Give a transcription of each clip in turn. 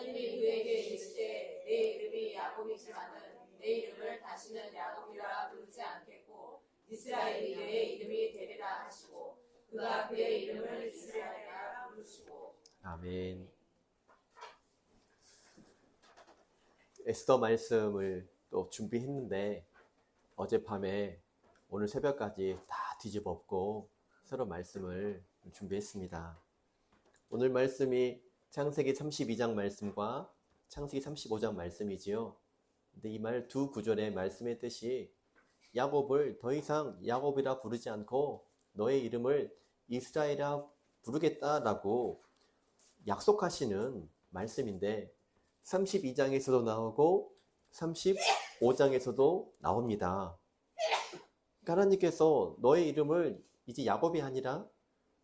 하나님이 그에게 이르시되 내 이름이 야곱이지만은 내 이름을 다시는 야곱이라 부르지 않겠고 이스라엘이 내 이름이 되리라 하시고 그가 그의 이름을 이스라엘이라 부르시고. 아멘. 에스더 말씀을 또 준비했는데 어젯밤에 오늘 새벽까지 다 뒤집었고 새로 말씀을 준비했습니다. 오늘 말씀이 창세기 32장 말씀과 창세기 35장 말씀이지요. 근데 이 말 두 구절의 말씀의 뜻이 야곱을 더 이상 야곱이라 부르지 않고 너의 이름을 이스라엘이라 부르겠다라고 약속하시는 말씀인데 32장에서도 나오고 35장에서도 나옵니다. 하나님께서 너의 이름을 이제 야곱이 아니라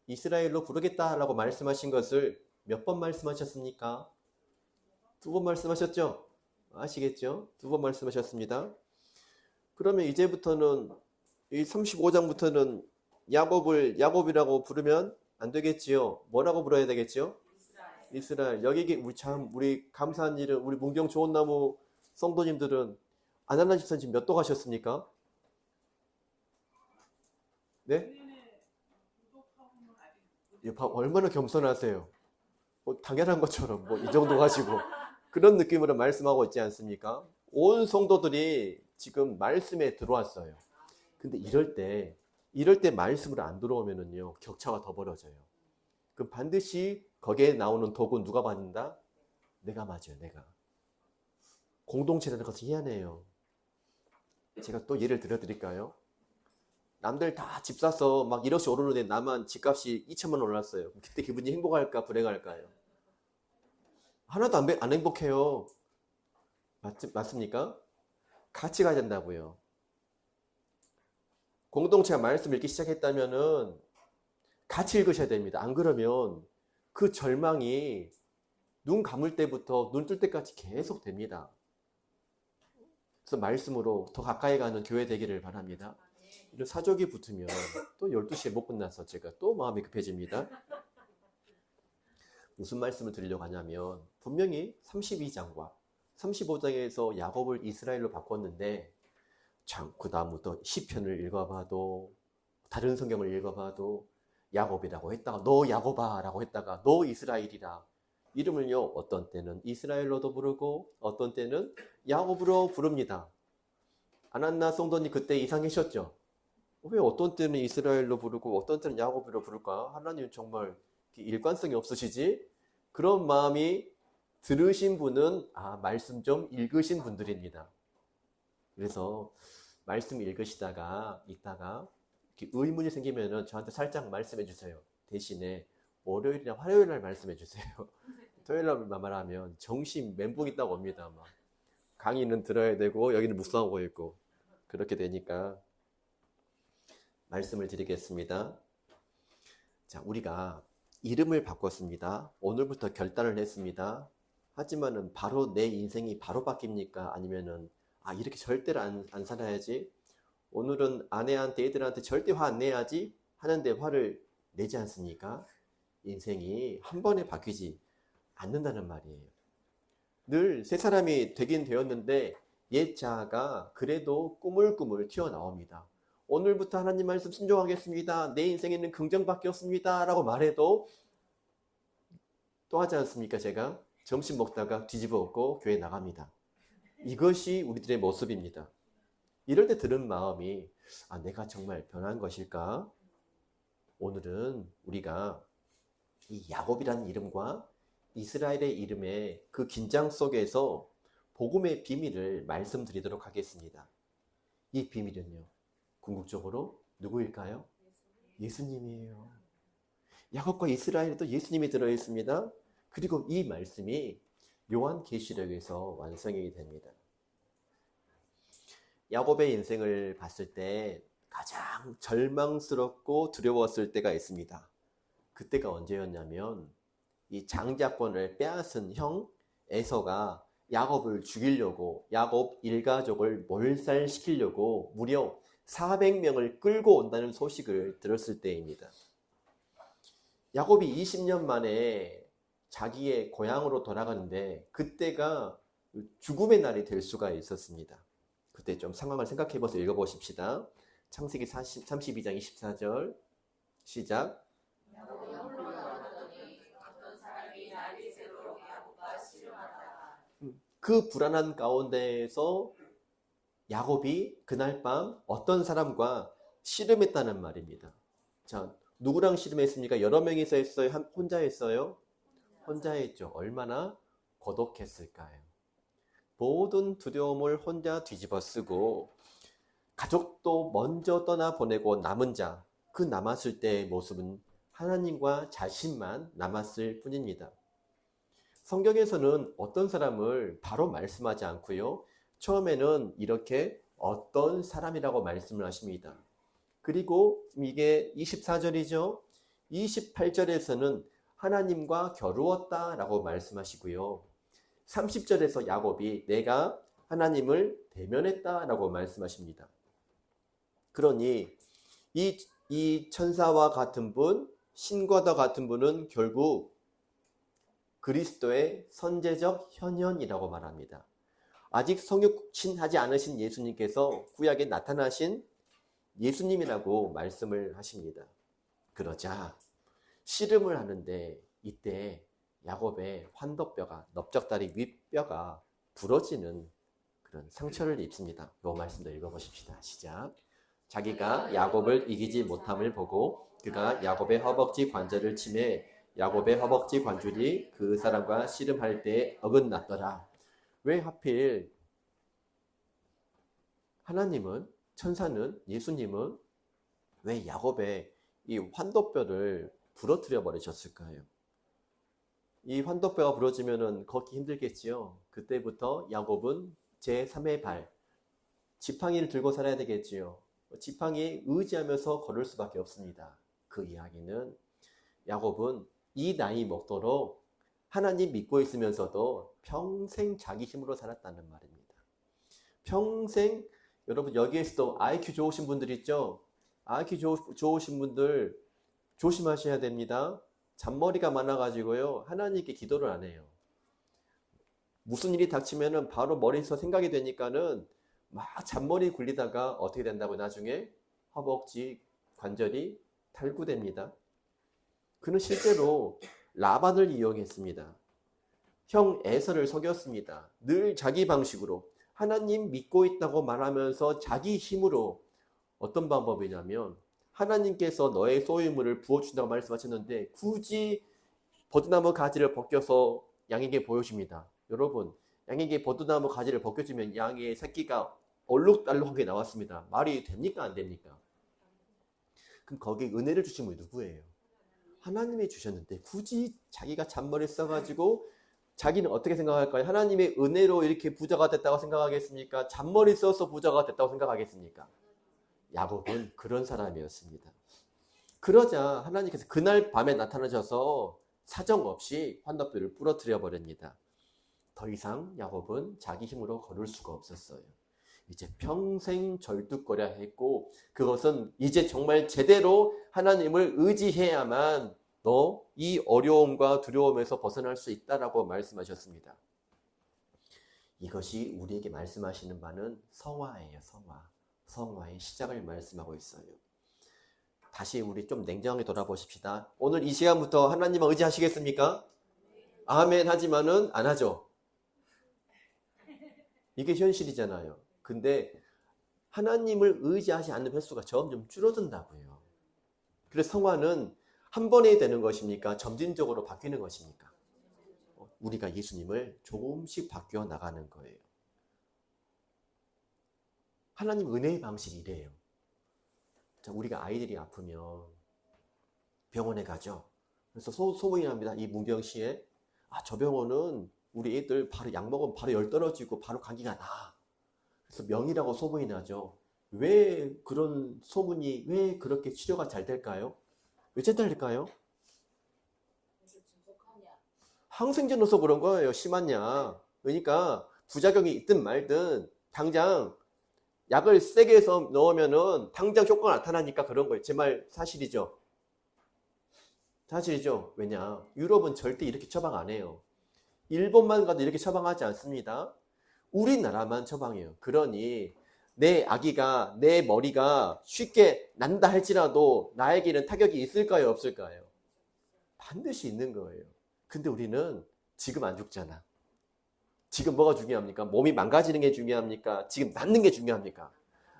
이스라엘로 부르겠다라고 말씀하신 것을 몇 번 말씀하셨습니까? 2번 말씀하셨죠? 아시겠죠? 2번 말씀하셨습니다. 그러면 이제부터는 이 35장부터는 야곱을 야곱이라고 부르면 안 되겠지요? 뭐라고 불러야 되겠지요? 이스라엘. 여기 우리 감사한 일은 우리 문경 좋은 나무 성도님들은 아날라 집사님 지금 몇 도 가셨습니까? 네? 얼마나 겸손하세요. 당연한 것처럼 이 정도 가지고 그런 느낌으로 말씀하고 있지 않습니까? 온 성도들이 지금 말씀에 들어왔어요. 근데 이럴 때 말씀으로 안 들어오면은요 격차가 더 벌어져요. 그럼 반드시 거기에 나오는 독은 누가 받는다? 내가 맞아요. 내가. 공동체라는 것은 희한해요. 제가 또 예를 들어드릴까요? 남들 다 집 사서 막 1억씩 오르는데 나만 집값이 2천만 원 올랐어요. 그때 기분이 행복할까 불행할까요? 하나도 안 행복해요. 맞습니까? 같이 가야 된다고요. 공동체가 말씀 읽기 시작했다면은 같이 읽으셔야 됩니다. 안 그러면 그 절망이 눈 감을 때부터 눈 뜰 때까지 계속 됩니다. 그래서 말씀으로 더 가까이 가는 교회 되기를 바랍니다. 이런 사족이 붙으면 또 12시에 못 끝나서 제가 또 마음이 급해집니다. 무슨 말씀을 드리려고 하냐면 분명히 32장과 35장에서 야곱을 이스라엘로 바꿨는데 참 그 다음부터 시편을 읽어봐도 다른 성경을 읽어봐도 야곱이라고 했다가 너 야곱아라고 했다가 너 이스라엘이라 이름을요 어떤 때는 이스라엘로도 부르고 어떤 때는 야곱으로 부릅니다. 아난나 성도님 그때 이상하셨죠? 왜 어떤 때는 이스라엘로 부르고 어떤 때는 야곱으로 부를까? 하나님 정말 일관성이 없으시지? 그런 마음이 들으신 분은 말씀 좀 읽으신 분들입니다. 그래서 말씀 읽으시다가 있다가 의문이 생기면은 저한테 살짝 말씀해 주세요. 대신에 월요일이나 화요일 날 말씀해 주세요. 토요일 날 말하면 정신 멘붕 있다고 옵니다. 막 강의는 들어야 되고 여기는 묵상하고 있고 그렇게 되니까 말씀을 드리겠습니다. 자, 우리가 이름을 바꿨습니다. 오늘부터 결단을 했습니다. 하지만은 바로 내 인생이 바로 바뀝니까? 아니면은 이렇게 절대로 안 살아야지. 오늘은 아내한테 애들한테 절대 화 안 내야지 하는데 화를 내지 않습니까? 인생이 한 번에 바뀌지 않는다는 말이에요. 늘 새 사람이 되긴 되었는데 옛 자아가 그래도 꾸물꾸물 튀어나옵니다. 오늘부터 하나님 말씀 순종하겠습니다. 내 인생에는 긍정밖에 없습니다. 라고 말해도 또 하지 않습니까? 제가 점심 먹다가 뒤집어 엎고 교회 나갑니다. 이것이 우리들의 모습입니다. 이럴 때 드는 마음이 내가 정말 변한 것일까? 오늘은 우리가 이 야곱이라는 이름과 이스라엘의 이름의 그 긴장 속에서 복음의 비밀을 말씀드리도록 하겠습니다. 이 비밀은요, 궁극적으로 누구일까요? 예수님이에요. 야곱과 이스라엘에도 예수님이 들어있습니다. 그리고 이 말씀이 요한계시록에서 완성이 됩니다. 야곱의 인생을 봤을 때 가장 절망스럽고 두려웠을 때가 있습니다. 그때가 언제였냐면 이 장자권을 빼앗은 형 에서가 야곱을 죽이려고 야곱 일가족을 몰살시키려고 무려 400명을 끌고 온다는 소식을 들었을 때입니다. 야곱이 20년 만에 자기의 고향으로 돌아가는데 그때가 죽음의 날이 될 수가 있었습니다. 그때 좀 상황을 생각해 보세요. 읽어보십시다. 창세기 32장 24절 시작. 야곱이 홀로 나가더니 어떤 사람이 날이 새도록 야곱과 씨름하다가 그 불안한 가운데에서 야곱이 그날 밤 어떤 사람과 씨름했다는 말입니다. 자, 누구랑 씨름했습니까? 여러 명이서 했어요? 혼자 했어요? 혼자 했죠. 얼마나 고독했을까요? 모든 두려움을 혼자 뒤집어 쓰고 가족도 먼저 떠나보내고 남은 자, 그 남았을 때의 모습은 하나님과 자신만 남았을 뿐입니다. 성경에서는 어떤 사람을 바로 말씀하지 않고요. 처음에는 이렇게 어떤 사람이라고 말씀을 하십니다. 그리고 이게 24절이죠. 28절에서는 하나님과 겨루었다라고 말씀하시고요. 30절에서 야곱이 내가 하나님을 대면했다라고 말씀하십니다. 그러니 이 천사와 같은 분, 신과도 같은 분은 결국 그리스도의 선제적 현현이라고 말합니다. 아직 성육신하지 않으신 예수님께서 구약에 나타나신 예수님이라고 말씀을 하십니다. 그러자 씨름을 하는데 이때 야곱의 환도뼈가, 넓적다리 윗뼈가 부러지는 그런 상처를 입습니다. 이 말씀도 읽어보십시다. 시작. 자기가 야곱을 이기지 못함을 보고 그가 야곱의 허벅지 관절을 치매 야곱의 허벅지 관절이 그 사람과 씨름할 때에 어긋났더라. 왜 하필 하나님은, 천사는, 예수님은 왜 야곱의 이 환도뼈를 부러뜨려 버리셨을까요? 이 환도뼈가 부러지면은 걷기 힘들겠지요. 그때부터 야곱은 제3의 발, 지팡이를 들고 살아야 되겠지요. 지팡이에 의지하면서 걸을 수밖에 없습니다. 그 이야기는 야곱은 이 나이 먹도록 하나님 믿고 있으면서도 평생 자기 힘으로 살았다는 말입니다. 평생, 여러분 여기에서도 IQ 좋으신 분들 있죠? IQ 좋으신 분들 조심하셔야 됩니다. 잔머리가 많아가지고요. 하나님께 기도를 안 해요. 무슨 일이 닥치면은 바로 머리에서 생각이 되니까는 막 잔머리 굴리다가 어떻게 된다고 나중에 허벅지 관절이 탈구됩니다. 그는 실제로 라반을 이용했습니다. 형 에서를 속였습니다. 늘 자기 방식으로 하나님 믿고 있다고 말하면서 자기 힘으로 어떤 방법이냐면 하나님께서 너의 소유물을 부어준다고 말씀하셨는데 굳이 버드나무 가지를 벗겨서 양에게 보여줍니다. 여러분, 양에게 버드나무 가지를 벗겨주면 양의 새끼가 얼룩달룩하게 나왔습니다. 말이 됩니까? 안 됩니까? 그럼 거기에 은혜를 주신 분이 누구예요? 하나님이 주셨는데 굳이 자기가 잔머리 써가지고 자기는 어떻게 생각할까요? 하나님의 은혜로 이렇게 부자가 됐다고 생각하겠습니까? 잔머리 써서 부자가 됐다고 생각하겠습니까? 야곱은 그런 사람이었습니다. 그러자 하나님께서 그날 밤에 나타나셔서 사정없이 환도뼈를 부러뜨려 버립니다. 더 이상 야곱은 자기 힘으로 걸을 수가 없었어요. 이제 평생 절뚝거려야 했고 그것은 이제 정말 제대로 하나님을 의지해야만 너 이 어려움과 두려움에서 벗어날 수 있다라고 말씀하셨습니다. 이것이 우리에게 말씀하시는 바는 성화예요. 성화의 시작을 말씀하고 있어요. 다시 우리 좀 냉정하게 돌아보십시다. 오늘 이 시간부터 하나님을 의지하시겠습니까? 아멘 하지만은 안 하죠. 이게 현실이잖아요. 근데 하나님을 의지하지 않는 횟수가 점점 줄어든다고요. 그래서 성화는 한 번에 되는 것입니까? 점진적으로 바뀌는 것입니까? 우리가 예수님을 조금씩 바뀌어 나가는 거예요. 하나님 은혜의 방식이 이래요. 자, 우리가 아이들이 아프면 병원에 가죠. 그래서 소문이 납니다. 이 문경시에 저 병원은 우리 애들 바로 약 먹으면 바로 열 떨어지고 바로 감기가 나. 그래서 명이라고 소문이 나죠. 왜 그런 소문이 왜 그렇게 치료가 잘 될까요? 왜 잘 될까요? 항생제 넣어서 그런 거예요. 심한 약. 그러니까 부작용이 있든 말든 당장 약을 세게 해서 넣으면은 당장 효과가 나타나니까 그런 거예요. 제 말 사실이죠? 사실이죠. 왜냐? 유럽은 절대 이렇게 처방 안 해요. 일본만 가도 이렇게 처방하지 않습니다. 우리나라만 처방해요. 그러니 내 아기가 내 머리가 쉽게 난다 할지라도 나에게는 타격이 있을까요? 없을까요? 반드시 있는 거예요. 근데 우리는 지금 안 죽잖아. 지금 뭐가 중요합니까? 몸이 망가지는 게 중요합니까? 지금 낫는 게 중요합니까?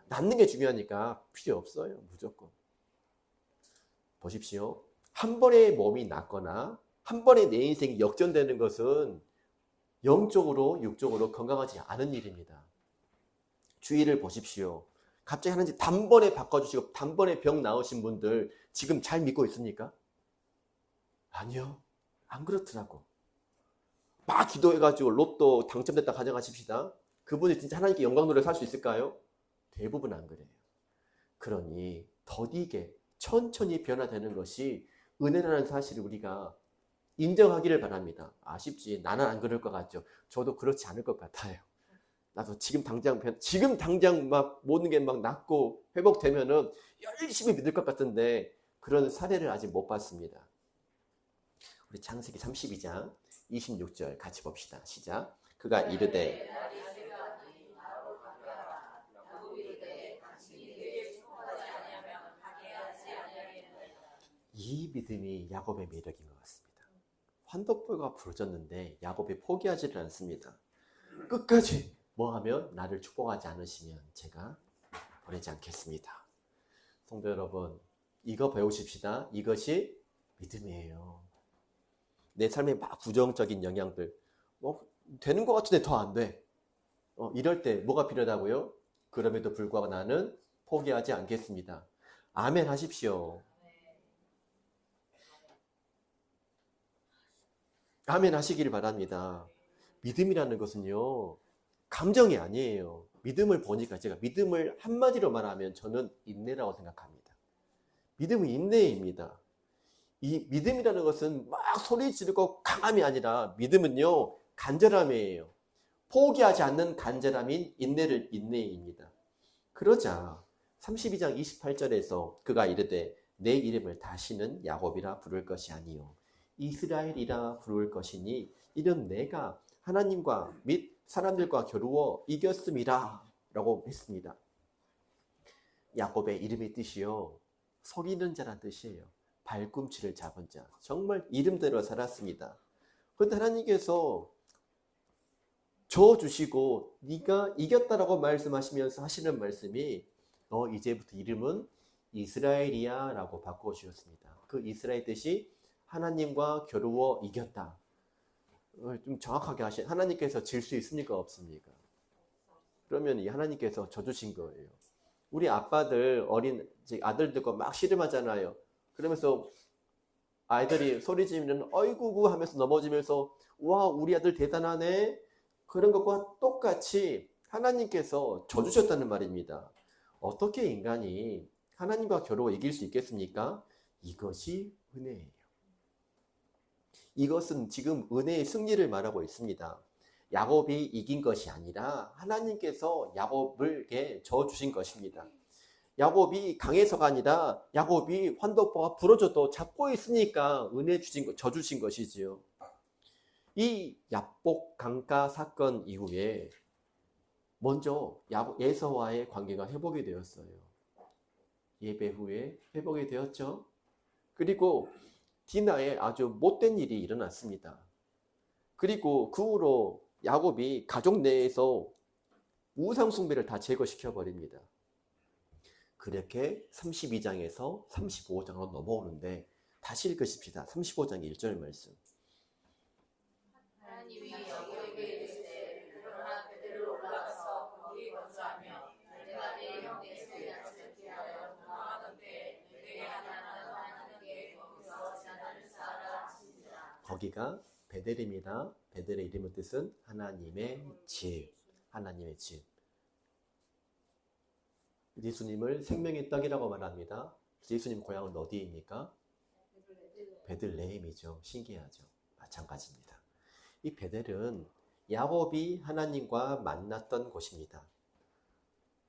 낫는 게 중요하니까 필요 없어요. 무조건. 보십시오. 한 번에 몸이 낫거나 한 번에 내 인생이 역전되는 것은 영적으로 육적으로 건강하지 않은 일입니다. 주의를 보십시오. 갑자기 하나님 단번에 바꿔주시고 단번에 병 나으신 분들 지금 잘 믿고 있습니까? 아니요. 안 그렇더라고. 막 기도해가지고 로또 당첨됐다 가정하십시다. 그분이 진짜 하나님께 영광 노래 살 수 있을까요? 대부분 안 그래요. 그러니 더디게 천천히 변화되는 것이 은혜라는 사실을 우리가 인정하기를 바랍니다. 아쉽지. 나는 안 그럴 것 같죠. 저도 그렇지 않을 것 같아요. 나도 지금 당장 막 모든 게 막 낫고 회복되면은 열심히 믿을 것 같은데 그런 사례를 아직 못 봤습니다. 우리 창세기 32장 26절 같이 봅시다. 시작. 그가 이르되 이 믿음이 야곱의 매력인 것 같습니다. 환덕불과 부러졌는데 야곱이 포기하지를 않습니다. 끝까지 뭐하면 나를 축복하지 않으시면 제가 보내지 않겠습니다. 성도 여러분, 이거 배우십시다. 이것이 믿음이에요. 내 삶에 막 부정적인 영향들 되는 것 같은데 더 안 돼. 이럴 때 뭐가 필요하다고요? 그럼에도 불구하고 나는 포기하지 않겠습니다. 아멘 하십시오. 아멘 하시기를 바랍니다. 믿음이라는 것은요, 감정이 아니에요. 믿음을 보니까 제가 믿음을 한마디로 말하면 저는 인내라고 생각합니다. 믿음은 인내입니다. 이 믿음이라는 것은 막 소리 지르고 강함이 아니라 믿음은요, 간절함이에요. 포기하지 않는 간절함인 인내입니다. 그러자 32장 28절에서 그가 이르되 내 이름을 다시는 야곱이라 부를 것이 아니요 이스라엘이라 부를 것이니 이는 내가 하나님과 및 사람들과 겨루어 이겼음이라 라고 했습니다. 야곱의 이름의 뜻이요 속이는 자란 뜻이에요. 발꿈치를 잡은 자. 정말 이름대로 살았습니다. 그런데 하나님께서 줘주시고 네가 이겼다라고 말씀하시면서 하시는 말씀이 너 이제부터 이름은 이스라엘이야 라고 바꿔주셨습니다. 그 이스라엘 뜻이 하나님과 겨루어 이겼다. 좀 정확하게 하나님께서 질 수 있습니까? 없습니까? 그러면 이 하나님께서 져주신 거예요. 우리 아빠들 어린 아들들과 막 씨름하잖아요. 그러면서 아이들이 소리 지르면 어이구구 하면서 넘어지면서 와 우리 아들 대단하네. 그런 것과 똑같이 하나님께서 져주셨다는 말입니다. 어떻게 인간이 하나님과 겨루어 이길 수 있겠습니까? 이것이 은혜예요. 이것은 지금 은혜의 승리를 말하고 있습니다. 야곱이 이긴 것이 아니라 하나님께서 야곱에게 져주신 것입니다. 야곱이 강해서가 아니라 야곱이 환덕보가 부러져도 잡고 있으니까 져주신 것이지요. 이 야복 강가 사건 이후에 먼저 에서와의 관계가 회복이 되었어요. 예배 후에 회복이 되었죠. 그리고 디나에 아주 못된 일이 일어났습니다. 그리고 그 후로 야곱이 가족 내에서 우상 숭배를 다 제거시켜 버립니다. 그렇게 32장에서 35장으로 넘어오는데 다시 읽으십시다. 35장 1절 말씀. 하나님이 야곱에게 이르시되 그러나 베델로 올라가서 거기 거주하며 내가 네 형 에서의 양식을 피하여 도망하던 때에 내게 나타나는 하나님께 거기서 지나다닐 사라 하시니라. 거기가 베델입니다. 베델의 이름의 뜻은 하나님의 집. 하나님의 집. 예수님을 생명의 떡이라고 말합니다. 예수님 고향은 어디입니까? 베들레헴이죠. 신기하죠. 마찬가지입니다. 이 베델은 야곱이 하나님과 만났던 곳입니다.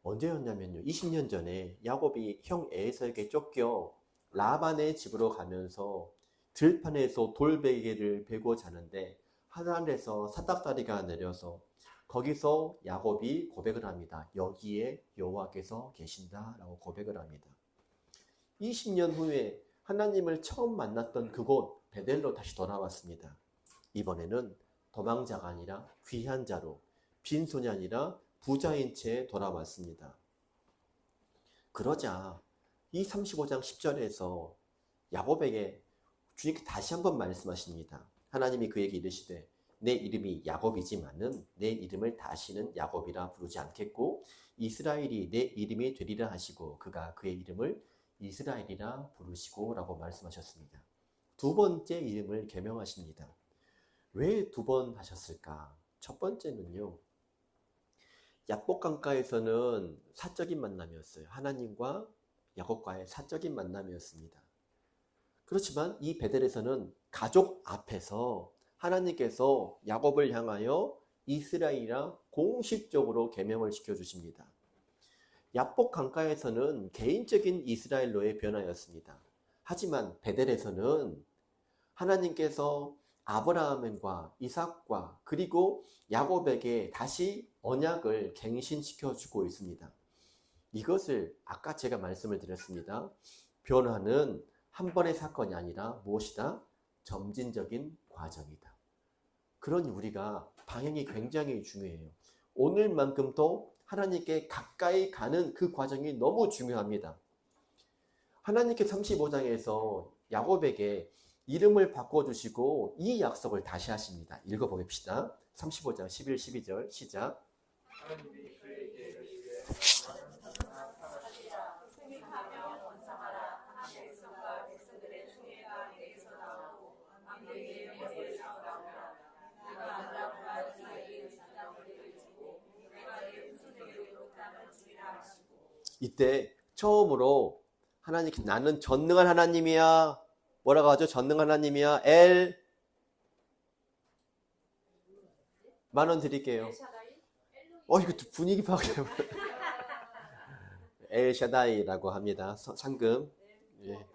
언제였냐면요. 20년 전에 야곱이 형 에서에게 쫓겨 라반의 집으로 가면서 들판에서 돌베개를 베고 자는데 하늘에서 사닥다리가 내려서 거기서 야곱이 고백을 합니다. 여기에 여호와께서 계신다라고 고백을 합니다. 20년 후에 하나님을 처음 만났던 그곳 베델로 다시 돌아왔습니다. 이번에는 도망자가 아니라 귀한 자로, 빈손이 아니라 부자인 채 돌아왔습니다. 그러자 이 35장 10절에서 야곱에게 주님께 다시 한번 말씀하십니다. 하나님이 그에게 이르시되 내 이름이 야곱이지만은 내 이름을 다시는 야곱이라 부르지 않겠고 이스라엘이 내 이름이 되리라 하시고 그가 그의 이름을 이스라엘이라 부르시고 라고 말씀하셨습니다. 두 번째 이름을 계명하십니다. 왜 두 번 하셨을까? 첫 번째는요, 야복 강가에서는 사적인 만남이었어요. 하나님과 야곱과의 사적인 만남이었습니다. 그렇지만 이 베델에서는 가족 앞에서 하나님께서 야곱을 향하여 이스라엘이라 공식적으로 계명을 시켜주십니다. 야복 강가에서는 개인적인 이스라엘로의 변화였습니다. 하지만 베델에서는 하나님께서 아브라함과 이삭과 그리고 야곱에게 다시 언약을 갱신시켜 주고 있습니다. 이것을 아까 제가 말씀을 드렸습니다. 변화는 한 번의 사건이 아니라 무엇이다? 점진적인 과정이다. 그러니 우리가 방향이 굉장히 중요해요. 오늘만큼도 하나님께 가까이 가는 그 과정이 너무 중요합니다. 하나님께 35장에서 야곱에게 이름을 바꿔주시고 이 약속을 다시 하십니다. 읽어보겠습니다. 35장 11, 12절 시작. 생육하며 번성하라. 한 백성과 백성들의 총회가 내게서 나오고 왕들에게 머리를 쌓아오라. 내가 아브라함과 이삭에게 준 땅을 주고 내가 내 후손에게도 그 땅을 주리라 하시고. 이때 처음으로 하나님께 나는 전능한 하나님이야. 뭐라고 하죠? 전능한 하나님이야. 만 원 드릴게요. 이거 분위기 파악해요. 엘샤다이라고 합니다. 상금. 예.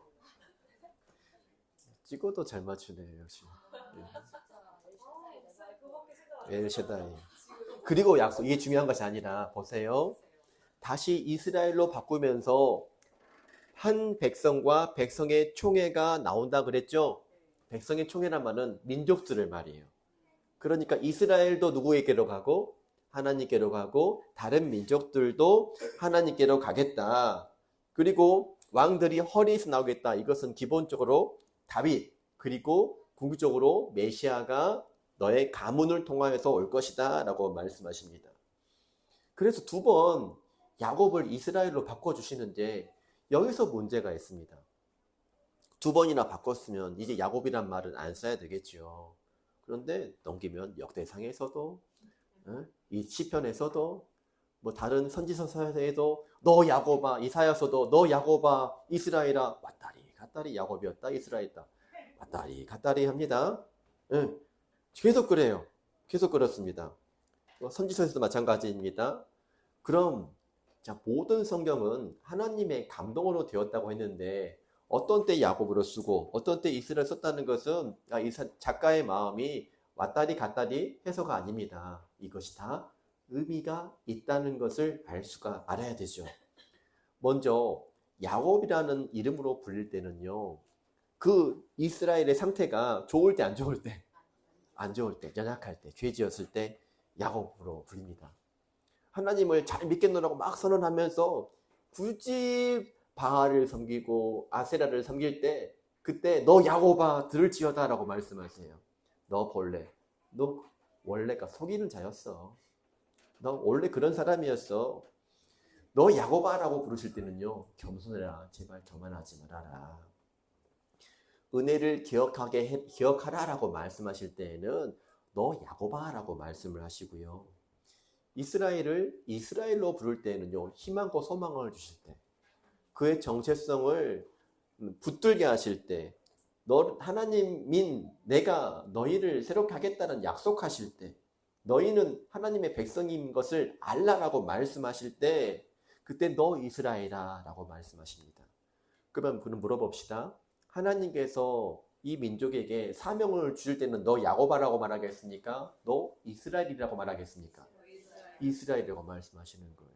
찍어도 잘 맞추네요, 역시. 예. 엘샤다이. 그리고 약속, 이게 중요한 것이 아니라, 보세요. 다시 이스라엘로 바꾸면서 한 백성과 백성의 총회가 나온다 그랬죠? 백성의 총회란 말은 민족들을 말이에요. 그러니까 이스라엘도 누구에게로 가고 하나님께로 가고 다른 민족들도 하나님께로 가겠다. 그리고 왕들이 허리에서 나오겠다. 이것은 기본적으로 다윗 그리고 궁극적으로 메시아가 너의 가문을 통하여서 올 것이다 라고 말씀하십니다. 그래서 두 번 야곱을 이스라엘로 바꿔주시는데 여기서 문제가 있습니다. 두 번이나 바꿨으면 이제 야곱이란 말은 안 써야 되겠죠. 그런데 넘기면 역대상에서도 이 시편에서도 뭐 다른 선지서에도 너 야곱아, 이사야서도 너 야곱아, 이스라엘아, 왔다리 갔다리 야곱이었다, 이스라엘이다, 왔다리 갔다리 합니다. 계속 그래요. 계속 그렇습니다. 선지서에서도 마찬가지입니다. 그럼 자, 모든 성경은 하나님의 감동으로 되었다고 했는데 어떤 때 야곱으로 쓰고 어떤 때 이스라엘 썼다는 것은 작가의 마음이 왔다리 갔다리 해서가 아닙니다. 이것이 다 의미가 있다는 것을 알아야 되죠. 먼저 야곱이라는 이름으로 불릴 때는요, 그 이스라엘의 상태가 좋을 때 안 좋을 때, 안 좋을 때, 연약할 때, 죄 지었을 때 야곱으로 불립니다. 하나님을 잘 믿겠노라고 막 선언하면서 굳이 바알을 섬기고 아세라를 섬길 때 그때 너 야곱아 들을지어다 라고 말씀하세요. 너 본래 너 원래가 속이는 자였어. 너 원래 그런 사람이었어. 너 야곱아 라고 부르실 때는요, 겸손해라. 제발 저만하지 말아라. 은혜를 기억하라 라고 말씀하실 때에는 너 야곱아 라고 말씀을 하시고요. 이스라엘을 이스라엘로 부를 때는요, 희망과 소망을 주실 때, 그의 정체성을 붙들게 하실 때, 하나님인 내가 너희를 새롭게 하겠다는 약속하실 때, 너희는 하나님의 백성인 것을 알라라고 말씀하실 때, 그때 너 이스라엘아 라고 말씀하십니다. 그럼 물어봅시다. 하나님께서 이 민족에게 사명을 주실 때는 너 야곱아라고 말하겠습니까? 너 이스라엘이라고 말하겠습니까? 이스라엘이라고 말씀하시는 거예요.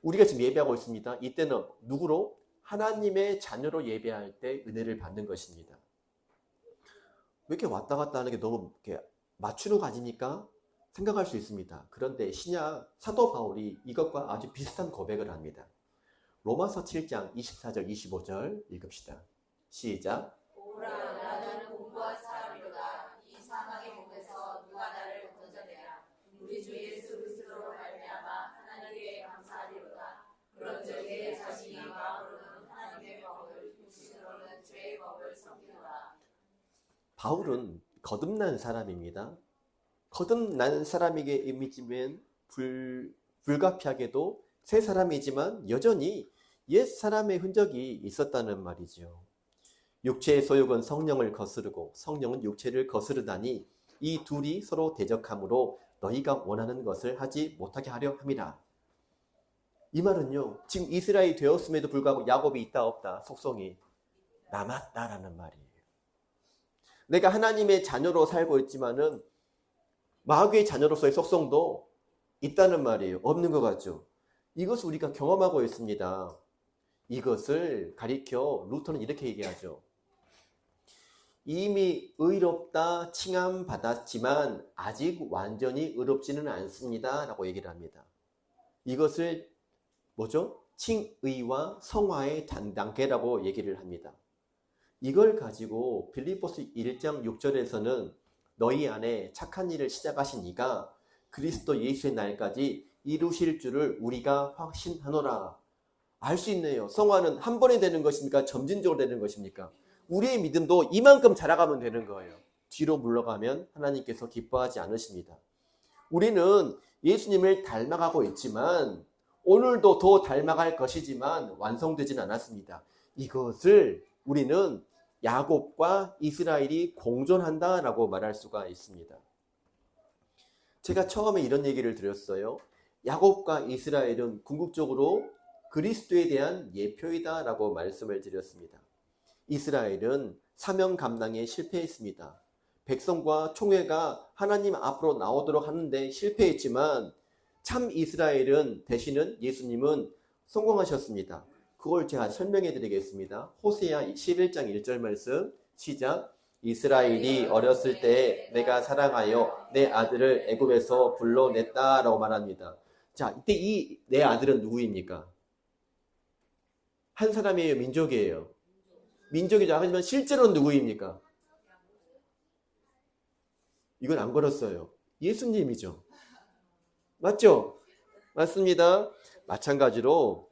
우리가 지금 예배하고 있습니다. 이때는 누구로? 하나님의 자녀로 예배할 때 은혜를 받는 것입니다. 왜 이렇게 왔다 갔다 하는 게 너무 이렇게 맞추는 거 아닙니까? 생각할 수 있습니다. 그런데 신약 사도 바울이 이것과 아주 비슷한 고백을 합니다. 로마서 7장 24절 25절 읽읍시다. 시작. 오라 나는 공부한 사람이로다. 이 사망의 몸에서 누가 나를 건져내랴. 우리 주 예수 그리스도로 말미암아 하나님께 감사하리로다. 그런즉 내 자신이 마음으로는 하나님의 법을 육신으로는 죄의 법을 섬기노라. 바울은 거듭난 사람입니다. 거듭난 사람에게 이미지면 불가피하게도 새 사람이지만 여전히 옛 사람의 흔적이 있었다는 말이죠. 육체의 소욕은 성령을 거스르고 성령은 육체를 거스르다니 이 둘이 서로 대적하므로 너희가 원하는 것을 하지 못하게 하려 함이라. 이 말은요, 지금 이스라엘이 되었음에도 불구하고 야곱이 있다 없다 속성이 남았다라는 말이에요. 내가 하나님의 자녀로 살고 있지만은 마귀의 자녀로서의 속성도 있다는 말이에요. 없는 것 같죠? 이것을 우리가 경험하고 있습니다. 이것을 가리켜 루터는 이렇게 얘기하죠. 이미 의롭다 칭함받았지만 아직 완전히 의롭지는 않습니다 라고 얘기를 합니다. 이것을 뭐죠? 칭의와 성화의 단계라고 얘기를 합니다. 이걸 가지고 빌립보서 1장 6절에서는 너희 안에 착한 일을 시작하신 이가 그리스도 예수의 날까지 이루실 줄을 우리가 확신하노라. 알 수 있네요. 성화는 한 번에 되는 것입니까? 점진적으로 되는 것입니까? 우리의 믿음도 이만큼 자라가면 되는 거예요. 뒤로 물러가면 하나님께서 기뻐하지 않으십니다. 우리는 예수님을 닮아가고 있지만 오늘도 더 닮아갈 것이지만 완성되진 않았습니다. 이것을 우리는 야곱과 이스라엘이 공존한다라고 말할 수가 있습니다. 제가 처음에 이런 얘기를 드렸어요. 야곱과 이스라엘은 궁극적으로 그리스도에 대한 예표이다라고 말씀을 드렸습니다. 이스라엘은 사명 감당에 실패했습니다. 백성과 총회가 하나님 앞으로 나오도록 하는데 실패했지만 참 이스라엘은 대신은 예수님은 성공하셨습니다. 그걸 제가 설명해 드리겠습니다. 호세아 11장 1절 말씀 시작. 이스라엘이 어렸을 때 내가 사랑하여 내 아들을 애굽에서 불러냈다라고 말합니다. 자, 이때 이 내 아들은 누구입니까? 한 사람이에요, 민족이에요? 민족이죠. 하지만 실제로는 누구입니까? 이건 안 걸었어요. 예수님이죠. 맞죠? 맞습니다. 마찬가지로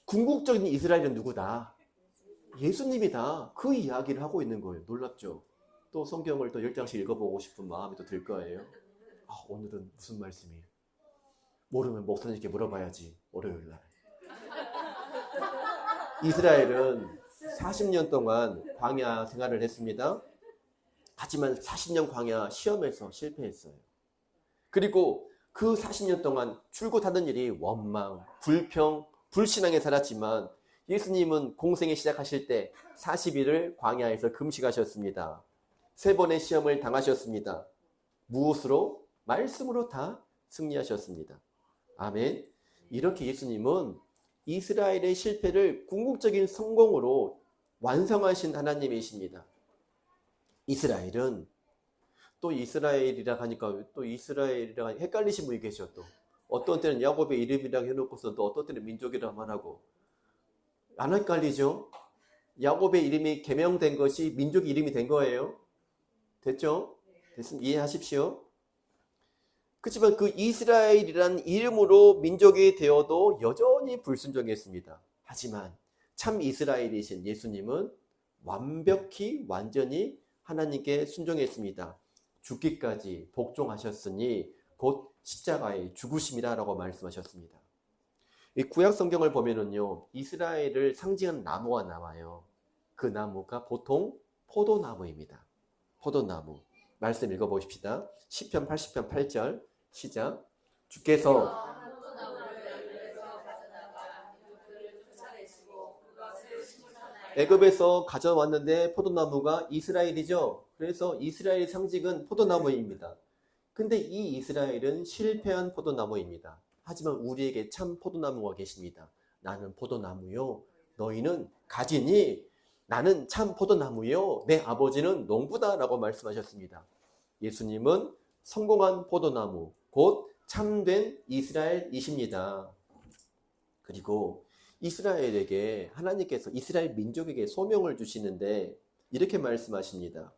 궁극적인 이스라엘은 누구다? 예수님이다. 그 이야기를 하고 있는 거예요. 놀랍죠? 또 성경을 또 10장씩 읽어보고 싶은 마음이 또 들 거예요. 오늘은 무슨 말씀이에요? 모르면 목사님께 물어봐야지. 월요일 날. 이스라엘은 40년 동안 광야 생활을 했습니다. 하지만 40년 광야 시험에서 실패했어요. 그리고 그 40년 동안 출곳하는 일이 원망, 불평, 불신앙에 살았지만 예수님은 공생에 시작하실 때 40일을 광야에서 금식하셨습니다. 3번의 시험을 당하셨습니다. 무엇으로? 말씀으로 다 승리하셨습니다. 아멘. 이렇게 예수님은 이스라엘의 실패를 궁극적인 성공으로 완성하신 하나님이십니다. 이스라엘은 또 이스라엘이라 하니까 또 이스라엘이라 헷갈리신 분이 계셔. 또 어떤 때는 야곱의 이름이라고 해놓고서 또 어떤 때는 민족이라고 말하고 안 헷갈리죠? 야곱의 이름이 개명된 것이 민족 이름이 된 거예요. 됐죠? 됐으면 이해하십시오. 그렇지만 그 이스라엘이라는 이름으로 민족이 되어도 여전히 불순종했습니다. 하지만 참 이스라엘이신 예수님은 완벽히 완전히 하나님께 순종했습니다. 죽기까지 복종하셨으니 곧 십자가의 죽으심이라고 말씀하셨습니다. 이 구약 성경을 보면은요, 이스라엘을 상징하는 나무가 나와요. 그 나무가 보통 포도나무입니다. 포도나무. 말씀 읽어보십시다. 시편 80편 8절 시작. 주께서 포도나무를 열매에서 가져다가 이웃들을 쫓아내시고 그것을 애굽에서 가져왔는데 포도나무가 이스라엘이죠. 그래서 이스라엘 상징은 포도나무입니다. 근데 이 이스라엘은 실패한 포도나무입니다. 하지만 우리에게 참 포도나무가 계십니다. 나는 포도나무요. 너희는 가지니 나는 참 포도나무요. 내 아버지는 농부다라고 말씀하셨습니다. 예수님은 성공한 포도나무, 곧 참된 이스라엘이십니다. 그리고 이스라엘에게 하나님께서 이스라엘 민족에게 소명을 주시는데 이렇게 말씀하십니다.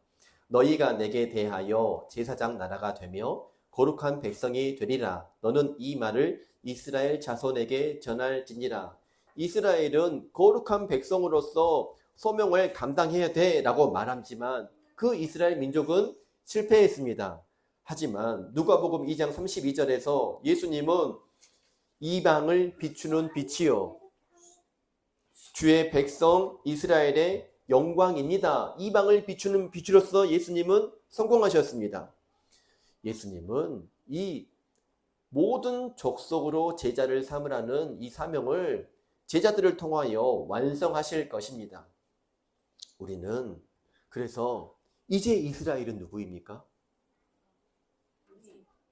너희가 내게 대하여 제사장 나라가 되며 거룩한 백성이 되리라. 너는 이 말을 이스라엘 자손에게 전할지니라. 이스라엘은 거룩한 백성으로서 소명을 감당해야 돼 라고 말하지만 그 이스라엘 민족은 실패했습니다. 하지만 누가복음 2장 32절에서 예수님은 이방을 비추는 빛이요 주의 백성 이스라엘의 영광입니다. 이방을 비추는 빛으로서 예수님은 성공하셨습니다. 예수님은 이 모든 족속으로 제자를 삼으라는 이 사명을 제자들을 통하여 완성하실 것입니다. 우리는 그래서 이제 이스라엘은 누구입니까?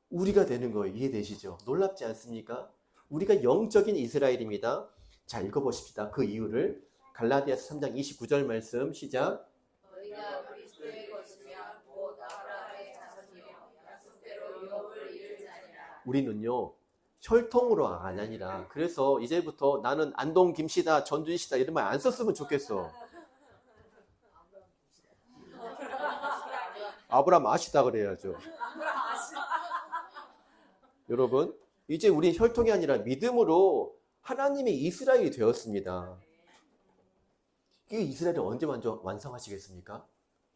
우리가 되는 거예요. 이해되시죠? 놀랍지 않습니까? 우리가 영적인 이스라엘입니다. 자, 읽어보십시다. 그 이유를 갈라디아서 3장 29절 말씀 시작. 너희가 그리스도의 것이며 곧 아브라함의 자손이요 약속대로 유업을 이룰 자니라. 우리는요 혈통으로 안 아니라 그래서 이제부터 나는 안동 김씨다 전준 씨다 이런 말 안 썼으면 좋겠어. 아브라함 아시다 그래야죠. 여러분 이제 우리 혈통이 아니라 믿음으로 하나님의 이스라엘이 되었습니다. 이 이스라엘을 언제 완성하시겠습니까?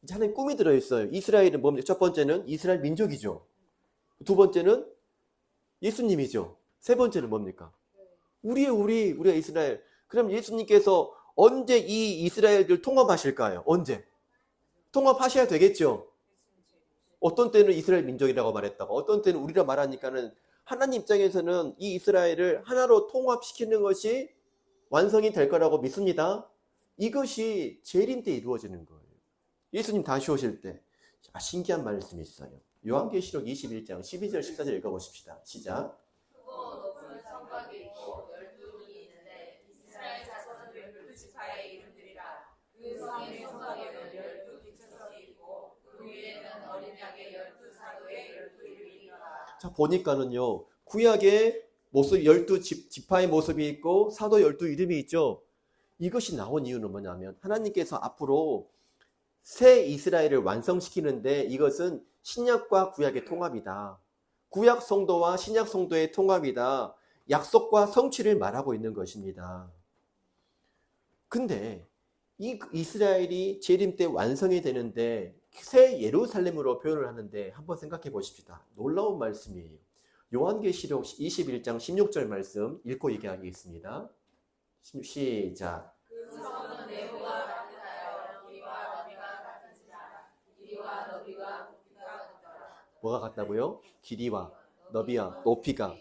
이제 하나님 꿈이 들어있어요. 이스라엘은 뭡니까? 첫 번째는 이스라엘 민족이죠. 두 번째는 예수님이죠. 세 번째는 뭡니까? 우리가 이스라엘. 그럼 예수님께서 언제 이 이스라엘을 통합하실까요? 언제? 통합하셔야 되겠죠. 어떤 때는 이스라엘 민족이라고 말했다가 어떤 때는 우리라 말하니까는 하나님 입장에서는 이 이스라엘을 하나로 통합시키는 것이 완성이 될 거라고 믿습니다. 이것이 재림 때 이루어지는 거예요. 예수님 다시 오실 때. 신기한 말씀이 있어요. 요한계시록 21장 12절 14절 읽어보십시다. 시작. 크고 높은 성곽이 있고 12문이 있는데 이스라엘 자손은 12지파의 이름들이라. 그 성의 성곽에는 12기초석이 있고 그 위에는 어린 양의 12사도의 12이니라. 자, 보니까는요. 구약의 모습 12지파의 모습이 있고 사도 12 이름이 있죠. 이것이 나온 이유는 뭐냐면 하나님께서 앞으로 새 이스라엘을 완성시키는데 이것은 신약과 구약의 통합이다. 구약 성도와 신약 성도의 통합이다. 약속과 성취를 말하고 있는 것입니다. 근데 이 이스라엘이 재림 때 완성이 되는데 새 예루살렘으로 표현을 하는데 한번 생각해 보십시다. 놀라운 말씀이에요. 요한계시록 21장 16절 말씀 읽고 얘기하겠습니다. 시작. 그 성은 내부가 같으하여 길이와 너비가 같은지라. 길이와 너비가 높이가 같더라. 뭐가 같다고요? 길이와 너비와 높이가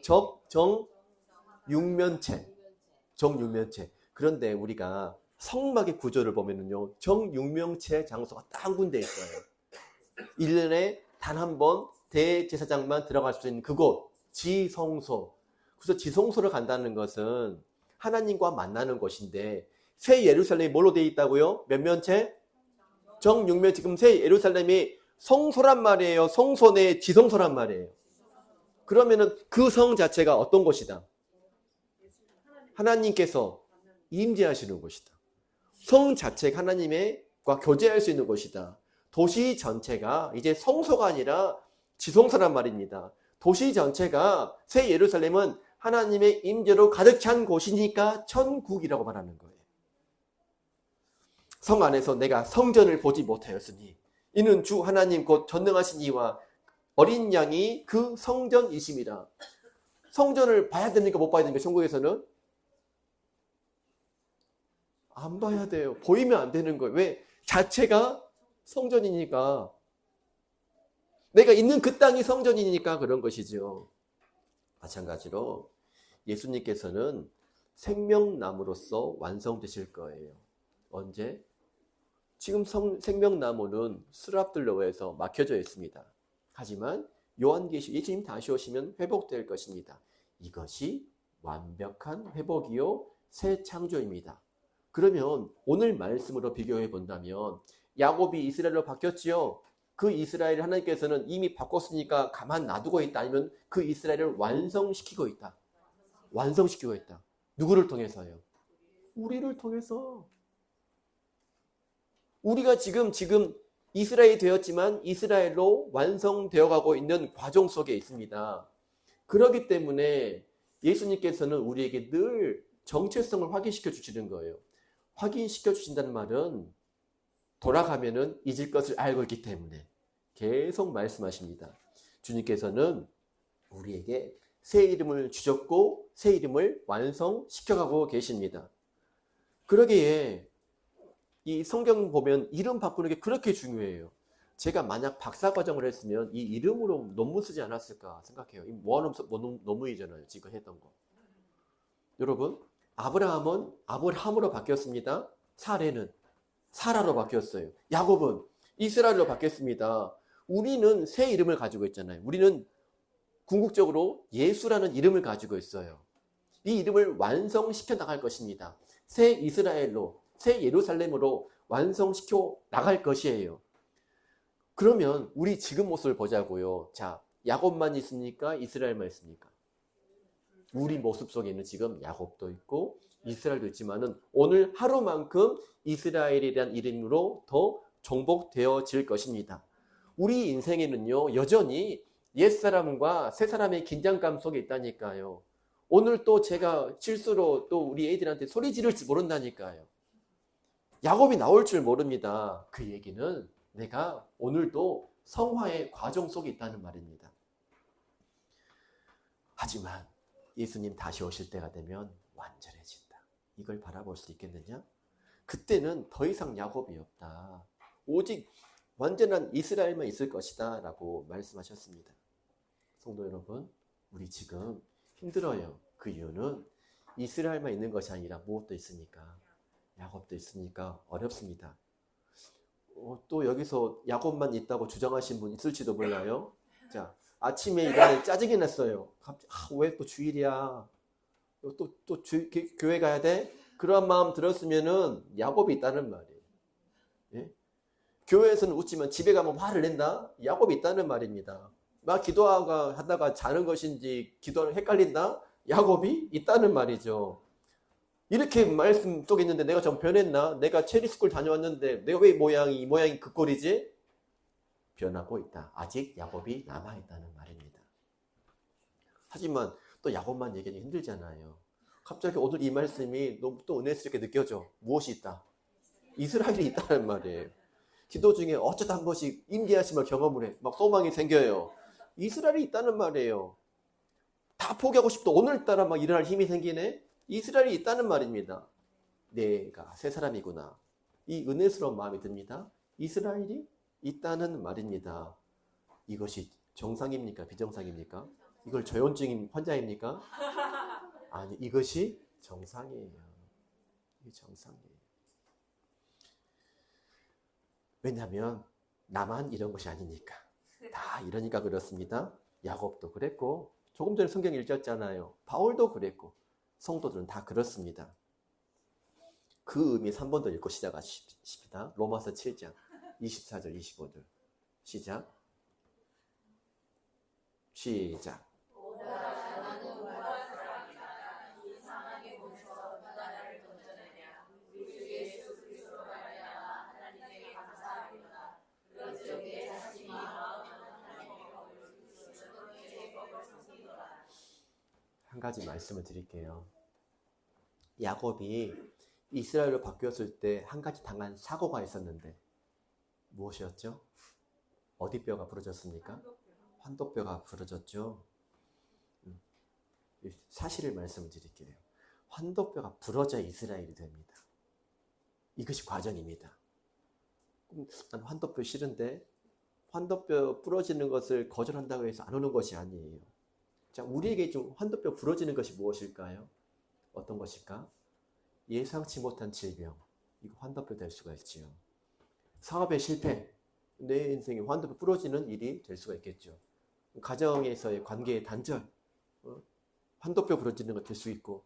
정육면체. 그런데 우리가 성막의 구조를 보면은요, 정육면체 장소가 딱 한 군데 있어요. 1년에 단 한 번 대제사장만 들어갈 수 있는 그곳, 지성소. 그래서 지성소를 간다는 것은 하나님과 만나는 곳인데 새 예루살렘이 뭘로 되어 있다고요? 몇 면체? 정육면. 지금 새 예루살렘이 성소란 말이에요. 성소 내 지성소란 말이에요. 그러면은 그 성 자체가 어떤 곳이다? 하나님께서 임재하시는 곳이다. 성 자체가 하나님과 교제할 수 있는 곳이다. 도시 전체가 이제 성소가 아니라 지성소란 말입니다. 도시 전체가 새 예루살렘은 하나님의 임재로 가득 찬 곳이니까 천국이라고 말하는 거예요. 성 안에서 내가 성전을 보지 못하였으니 이는 주 하나님 곧 전능하신 이와 어린 양이 그 성전이심이라. 성전을 봐야 되니까 못 봐야 되니까 천국에서는 안 봐야 돼요. 보이면 안 되는 거예요. 왜? 자체가 성전이니까. 내가 있는 그 땅이 성전이니까 그런 것이죠. 마찬가지로 예수님께서는 생명나무로서 완성되실 거예요. 언제? 지금 생명나무는 수랍들로에서 막혀져 있습니다. 하지만 요한계시 예수님 다시 오시면 회복될 것입니다. 이것이 완벽한 회복이요 새 창조입니다. 그러면 오늘 말씀으로 비교해 본다면 야곱이 이스라엘로 바뀌었지요. 그 이스라엘을 하나님께서는 이미 바꿨으니까 가만 놔두고 있다. 아니면 그 이스라엘을 완성시키고 있다. 완성시키고 있다. 누구를 통해서요? 우리를 통해서. 우리가 지금 이스라엘이 되었지만 이스라엘로 완성되어 가고 있는 과정 속에 있습니다. 그렇기 때문에 예수님께서는 우리에게 늘 정체성을 확인시켜 주시는 거예요. 확인시켜 주신다는 말은 돌아가면은 잊을 것을 알고 있기 때문에 계속 말씀하십니다. 주님께서는 우리에게 새 이름을 주셨고 새 이름을 완성시켜가고 계십니다. 그러기에 이 성경 보면 이름 바꾸는 게 그렇게 중요해요. 제가 만약 박사과정을 했으면 이 이름으로 논문 쓰지 않았을까 생각해요. 모아놓은 논문이잖아요. 지금 했던 거. 여러분, 아브라함은 아브라함으로 바뀌었습니다. 사레는 사라로 바뀌었어요. 야곱은 이스라엘로 바뀌었습니다. 우리는 새 이름을 가지고 있잖아요. 우리는 궁극적으로 예수라는 이름을 가지고 있어요. 이 이름을 완성시켜 나갈 것입니다. 새 이스라엘로, 새 예루살렘으로 완성시켜 나갈 것이에요. 그러면 우리 지금 모습을 보자고요. 자, 야곱만 있습니까? 이스라엘만 있습니까? 우리 모습 속에는 지금 야곱도 있고 이스라엘도 있지만은 오늘 하루만큼 이스라엘이라는 이름으로 더 정복되어질 것입니다. 우리 인생에는요, 여전히 옛사람과 새사람의 긴장감 속에 있다니까요. 오늘 또 제가 실수로 또 우리 애들한테 소리 지를지 모른다니까요. 야곱이 나올 줄 모릅니다. 그 얘기는 내가 오늘도 성화의 과정 속에 있다는 말입니다. 하지만 예수님 다시 오실 때가 되면 완전해진다. 이걸 바라볼 수 있겠느냐? 그때는 더 이상 야곱이 없다. 오직 완전한 이스라엘만 있을 것이다 라고 말씀하셨습니다. 성도 여러분, 우리 지금 힘들어요. 그 이유는 이스라엘만 있는 것이 아니라 무엇도 있으니까, 야곱도 있으니까 어렵습니다. 또 여기서 야곱만 있다고 주장하신 분 있을지도 몰라요. 자, 아침에 일어나 짜증이 났어요. 왜 또 주일이야? 또 교회 가야 돼? 그런 마음 들었으면은 야곱이 있다는 말이에요. 예? 교회에서는 웃지만 집에 가면 화를 낸다? 야곱이 있다는 말입니다. 막 기도하다가 자는 것인지 기도를 헷갈린다? 야곱이 있다는 말이죠. 이렇게 말씀 속에 있는데 내가 좀 변했나? 내가 체리스쿨 다녀왔는데 내가 왜 모양이 그 꼴이지? 변하고 있다. 아직 야곱이 남아있다는 말입니다. 하지만 또 야곱만 얘기하기 힘들잖아요. 갑자기 오늘 이 말씀이 너무 또 은혜스럽게 느껴져. 무엇이 있다? 이스라엘이 있다는 말이에요. 기도 중에 어쩌다 한 번씩 임재하심을 경험을 해. 막 소망이 생겨요. 이스라엘이 있다는 말이에요. 다 포기하고 싶다. 오늘따라 막 일어날 힘이 생기네. 이스라엘이 있다는 말입니다. 내가 새 사람이구나. 이 은혜스러운 마음이 듭니다. 이스라엘이 있다는 말입니다. 이것이 정상입니까? 비정상입니까? 이걸 저염증 환자입니까? 아니, 이것이 정상이에요. 이게 정상이에요. 왜냐하면 나만 이런 것이 아니니까. 다 이러니까 그렇습니다. 야곱도 그랬고 조금 전에 성경 읽었잖아요. 바울도 그랬고 성도들은 다 그렇습니다. 그 의미 3번 더 읽고 시작하십니다. 로마서 7장 24절 25절 시작. 한 가지 말씀을 드릴게요. 야곱이 이스라엘로 바뀌었을 때 한 가지 당한 사고가 있었는데 무엇이었죠? 어디 뼈가 부러졌습니까? 환도뼈가 부러졌죠. 사실을 말씀드릴게요. 환도뼈가 부러져 이스라엘이 됩니다. 이것이 과정입니다. 난 환도뼈 싫은데 환도뼈 부러지는 것을 거절한다고 해서 안 오는 것이 아니에요. 자, 우리에게 좀 환도뼈 부러지는 것이 무엇일까요? 어떤 것일까? 예상치 못한 질병, 이거 환도표 될 수가 있지요. 사업의 실패, 내 인생에 환도표 부러지는 일이 될 수가 있겠죠. 가정에서의 관계의 단절, 환도표 부러지는 것 될 수 있고,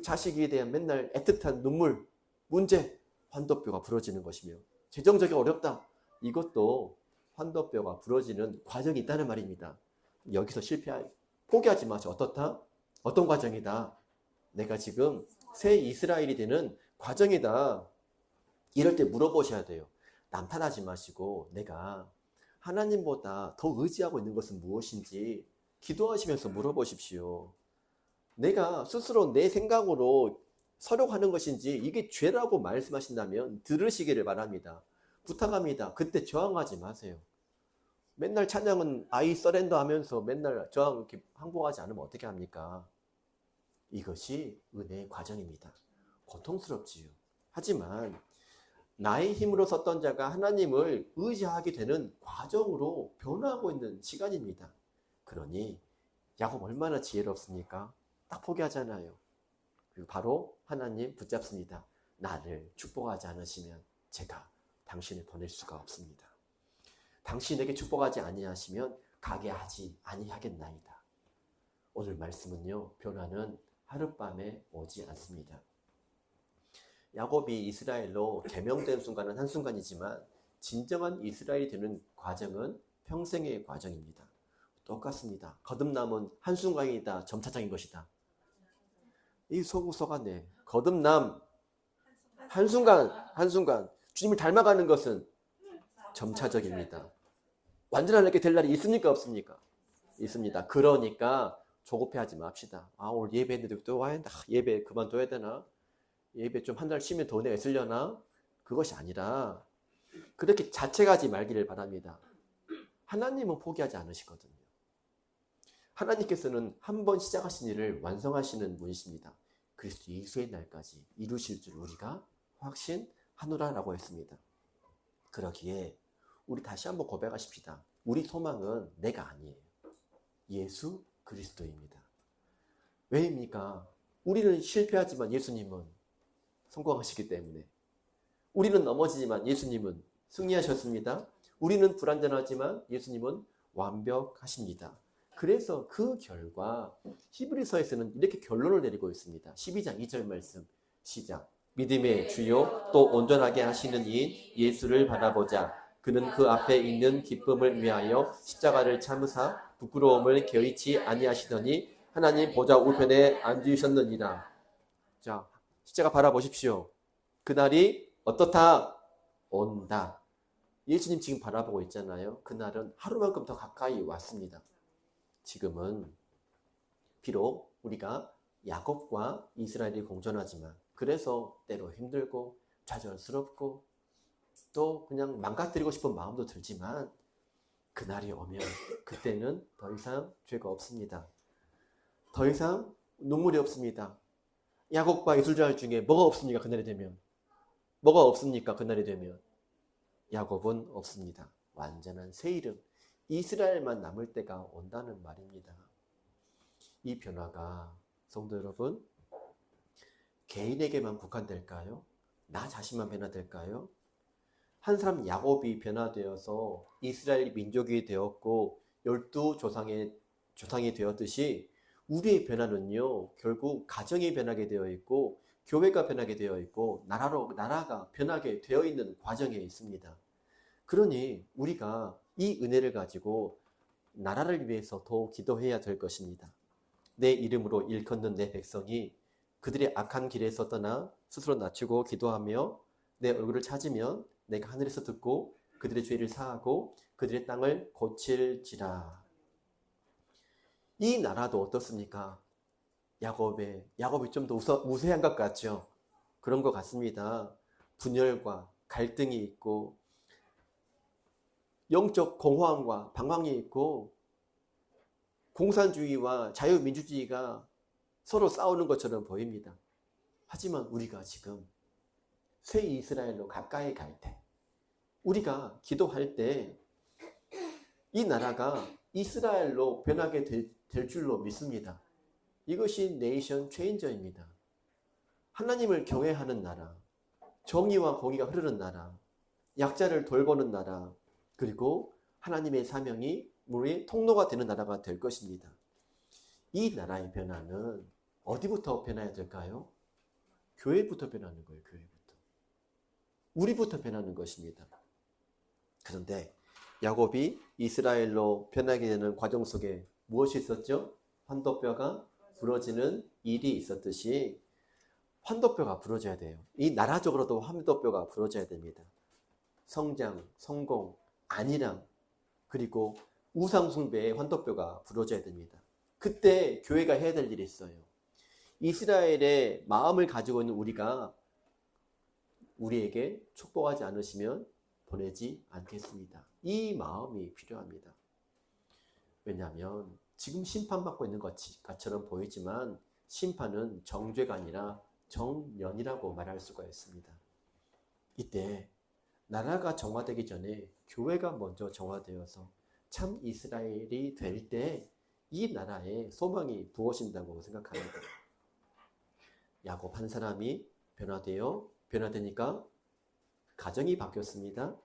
자식에 대한 맨날 애틋한 눈물, 문제, 환도표가 부러지는 것이며, 재정적이 어렵다, 이것도 환도표가 부러지는 과정이 있다는 말입니다. 여기서 포기하지 마세요. 어떻다? 어떤 과정이다? 내가 지금 새 이스라엘이 되는 과정이다. 이럴 때 물어보셔야 돼요. 남탓하지 마시고 내가 하나님보다 더 의지하고 있는 것은 무엇인지 기도하시면서 물어보십시오. 내가 스스로 내 생각으로 서려하는 것인지 이게 죄라고 말씀하신다면 들으시기를 바랍니다. 부탁합니다. 그때 저항하지 마세요. 맨날 찬양은 I surrender 하면서 맨날 저항 이렇게 항복하지 않으면 어떻게 합니까? 이것이 은혜의 과정입니다. 고통스럽지요. 하지만 나의 힘으로 섰던 자가 하나님을 의지하게 되는 과정으로 변화하고 있는 시간입니다. 그러니 야곱 얼마나 지혜롭습니까? 딱 포기하잖아요. 그리고 바로 하나님 붙잡습니다. 나를 축복하지 않으시면 제가 당신을 보낼 수가 없습니다. 당신에게 축복하지 아니하시면 가게 하지 아니하겠나이다. 오늘 말씀은요, 변화는 하룻밤에 오지 않습니다. 야곱이 이스라엘로 계명된 순간은 한순간이지만 진정한 이스라엘이 되는 과정은 평생의 과정입니다. 똑같습니다. 거듭남은 한순간이다, 점차적인 것이다. 이 속네. 거듭남, 한순간. 주님을 닮아가는 것은 점차적입니다. 완전하게 될 날이 있습니까? 없습니까? 있습니다. 그러니까 조급해하지 맙시다. 오늘 예배했는데 또 와야 된다. 예배 그만둬야 되나? 예배 좀 한 달 쉬면 더 내가 있으려나? 그것이 아니라 그렇게 자책하지 말기를 바랍니다. 하나님은 포기하지 않으시거든요. 하나님께서는 한 번 시작하신 일을 완성하시는 분이십니다. 그리스도 예수의 날까지 이루실 줄 우리가 확신하노라라고 했습니다. 그러기에 우리 다시 한번 고백하십시다. 우리 소망은 내가 아니에요. 예수 그리스도입니다. 왜입니까? 우리는 실패하지만 예수님은 성공하시기 때문에. 우리는 넘어지지만 예수님은 승리하셨습니다. 우리는 불완전하지만 예수님은 완벽하십니다. 그래서 그 결과 히브리서에서는 이렇게 결론을 내리고 있습니다. 12장 2절 말씀 시작. 믿음의 주요 또 온전하게 하시는 이인 예수를 바라보자. 그는 그 앞에 있는 기쁨을 위하여 십자가를 참으사 부끄러움을 개의치 아니하시더니 하나님 보좌 우편에 앉으셨느니라. 자, 십자가 바라보십시오. 그날이 어떻다? 온다. 예수님 지금 바라보고 있잖아요. 그날은 하루만큼 더 가까이 왔습니다. 지금은 비록 우리가 야곱과 이스라엘이 공존하지만 그래서 때로 힘들고 좌절스럽고 또 그냥 망가뜨리고 싶은 마음도 들지만 그날이 오면 그때는 더 이상 죄가 없습니다. 더 이상 눈물이 없습니다. 야곱과 이스라엘 중에 뭐가 없습니까? 그날이 되면. 뭐가 없습니까? 그날이 되면. 야곱은 없습니다. 완전한 새 이름. 이스라엘만 남을 때가 온다는 말입니다. 이 변화가 성도 여러분 개인에게만 국한될까요? 나 자신만 변화될까요? 한 사람 야곱이 변화되어서 이스라엘 민족이 되었고 12조상의 조상이 되었듯이 우리의 변화는요 결국 가정이 변하게 되어 있고 교회가 변하게 되어 있고 나라가 변하게 되어 있는 과정에 있습니다. 그러니 우리가 이 은혜를 가지고 나라를 위해서 더 기도해야 될 것입니다. 내 이름으로 일컫는 내 백성이 그들의 악한 길에서 떠나 스스로 낮추고 기도하며 내 얼굴을 찾으면 내가 하늘에서 듣고 그들의 죄를 사하고 그들의 땅을 고칠지라. 이 나라도 어떻습니까? 야곱이 좀 더 우세한 것 같죠? 그런 것 같습니다. 분열과 갈등이 있고 영적 공허함과 방황이 있고 공산주의와 자유민주주의가 서로 싸우는 것처럼 보입니다. 하지만 우리가 지금 새 이스라엘로 가까이 갈 때, 우리가 기도할 때 이 나라가 이스라엘로 변하게 될 줄로 믿습니다. 이것이 네이션 체인저입니다. 하나님을 경외하는 나라, 정의와 공의가 흐르는 나라, 약자를 돌보는 나라, 그리고 하나님의 사명이 우리의 통로가 되는 나라가 될 것입니다. 이 나라의 변화는 어디부터 변해야 될까요? 교회부터 변하는 거예요. 교회부터. 우리부터 변하는 것입니다. 그런데 야곱이 이스라엘로 변하게 되는 과정 속에 무엇이 있었죠? 환도뼈가 부러지는 일이 있었듯이 환도뼈가 부러져야 돼요. 이 나라적으로도 환도뼈가 부러져야 됩니다. 성장, 성공, 안일함, 그리고 우상숭배의 환도뼈가 부러져야 됩니다. 그때 교회가 해야 될 일이 있어요. 이스라엘의 마음을 가지고 있는 우리가 우리에게 축복하지 않으시면 보내지 않겠습니다. 이 마음이 필요합니다. 왜냐하면 지금 심판받고 있는 것처럼 보이지만 심판은 정죄가 아니라 정련이라고 말할 수가 있습니다. 이때 나라가 정화되기 전에 교회가 먼저 정화되어서 참 이스라엘이 될 때 이 나라에 소망이 부어진다고 생각합니다. 야곱 한 사람이 변화되니까 가정이 바뀌었습니다.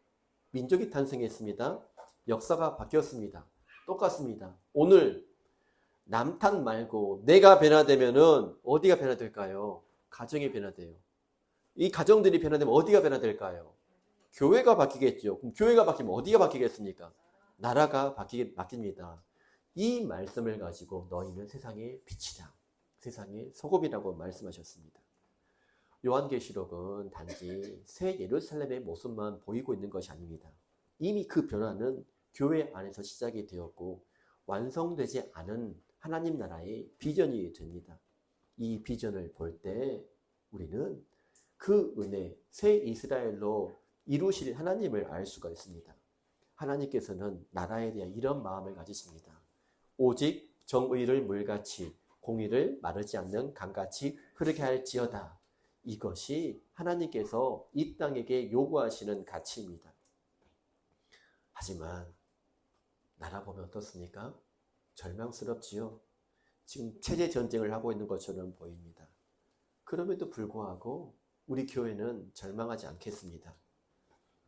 민족이 탄생했습니다. 역사가 바뀌었습니다. 똑같습니다. 오늘 남탓 말고 내가 변화되면은 어디가 변화될까요? 가정이 변화돼요. 이 가정들이 변화되면 어디가 변화될까요? 교회가 바뀌겠죠. 그럼 교회가 바뀌면 어디가 바뀌겠습니까? 나라가 바뀝니다. 이 말씀을 가지고 너희는 세상의 빛이다. 세상의 소금이라고 말씀하셨습니다. 요한계시록은 단지 새 예루살렘의 모습만 보이고 있는 것이 아닙니다. 이미 그 변화는 교회 안에서 시작이 되었고 완성되지 않은 하나님 나라의 비전이 됩니다. 이 비전을 볼 때 우리는 그 은혜, 새 이스라엘로 이루실 하나님을 알 수가 있습니다. 하나님께서는 나라에 대한 이런 마음을 가지십니다. 오직 정의를 물같이 공의를 마르지 않는 강같이 흐르게 할지어다. 이것이 하나님께서 이 땅에게 요구하시는 가치입니다. 하지만 나라 보면 어떻습니까? 절망스럽지요. 지금 체제 전쟁을 하고 있는 것처럼 보입니다. 그럼에도 불구하고 우리 교회는 절망하지 않겠습니다.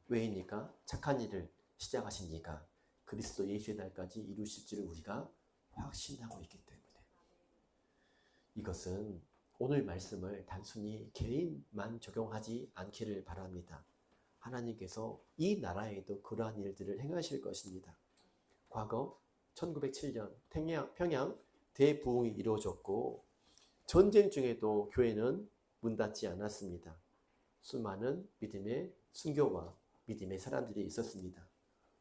왜입니까? 착한 일을 시작하신 이가 그리스도 예수의 날까지 이루실 줄을 우리가 확신하고 있기 때문에 이것은 오늘 말씀을 단순히 개인만 적용하지 않기를 바랍니다. 하나님께서 이 나라에도 그러한 일들을 행하실 것입니다. 과거 1907년 평양 대부흥이 이루어졌고 전쟁 중에도 교회는 문 닫지 않았습니다. 수많은 믿음의 순교와 믿음의 사람들이 있었습니다.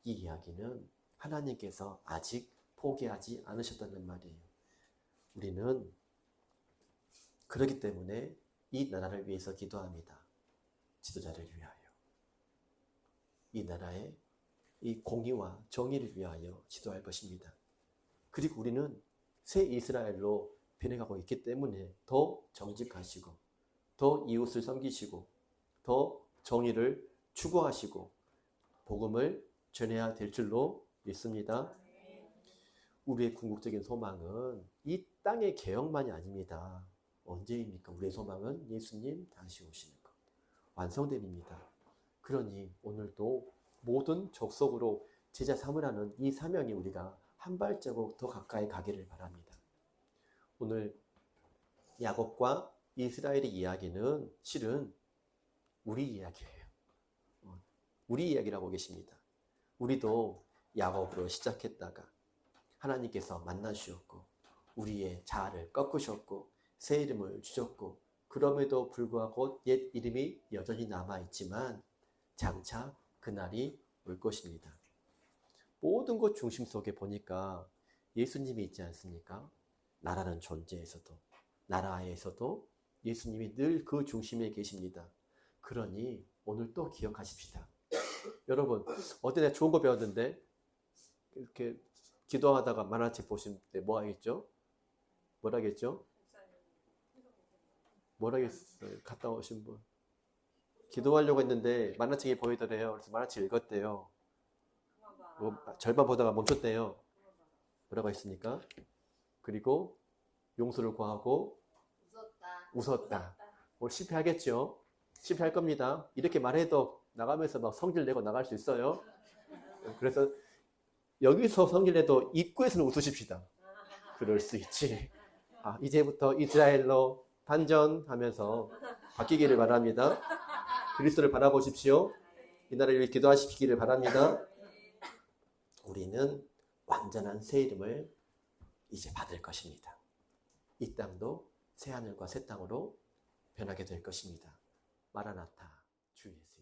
이 이야기는 하나님께서 아직 포기하지 않으셨다는 말이에요. 우리는 그렇기 때문에 이 나라를 위해서 기도합니다. 지도자를 위하여. 이 나라의 이 공의와 정의를 위하여 기도할 것입니다. 그리고 우리는 새 이스라엘로 변해가고 있기 때문에 더 정직하시고 더 이웃을 섬기시고 더 정의를 추구하시고 복음을 전해야 될 줄로 믿습니다. 우리의 궁극적인 소망은 이 땅의 개혁만이 아닙니다. 언제입니까? 우리의 소망은 예수님 다시 오시는 것, 완성됨입니다. 그러니 오늘도 모든 족속으로 제자 삼으라는 이 사명이 우리가 한 발자국 더 가까이 가기를 바랍니다. 오늘 야곱과 이스라엘의 이야기는 실은 우리 이야기예요. 우리 이야기라고 계십니다. 우리도 야곱으로 시작했다가 하나님께서 만나주셨고 우리의 자아를 꺾으셨고 새 이름을 주셨고 그럼에도 불구하고 옛 이름이 여전히 남아있지만 장차 그날이 올 것입니다. 모든 것 중심 속에 보니까 예수님이 있지 않습니까? 나라는 존재에서도 나라에서도 예수님이 늘 그 중심에 계십니다. 그러니 오늘 또 기억하십시다. 여러분 어제 내가 좋은 거 배웠는데 이렇게 기도하다가 만화책 보실 때 뭐 하겠죠? 뭐라겠죠? 뭐라겠어요? 갔다 오신 분 기도하려고 했는데 만화책이 보이더래요. 그래서 만화책 읽었대요. 절반 보다가 멈췄대요. 뭐라고 했습니까? 그리고 용서를 구하고 웃었다. 오늘 실패하겠죠? 실패할 겁니다. 이렇게 말해도 나가면서 막 성질 내고 나갈 수 있어요. 그래서 여기서 성질 내도 입구에서는 웃으십시다. 그럴 수 있지. 이제부터 이스라엘로 반전하면서 바뀌기를 바랍니다. 그리스도를 바라보십시오. 이 나라를 위해 기도하시기를 바랍니다. 우리는 완전한 새 이름을 이제 받을 것입니다. 이 땅도 새 하늘과 새 땅으로 변하게 될 것입니다. 마라나타 주 예수.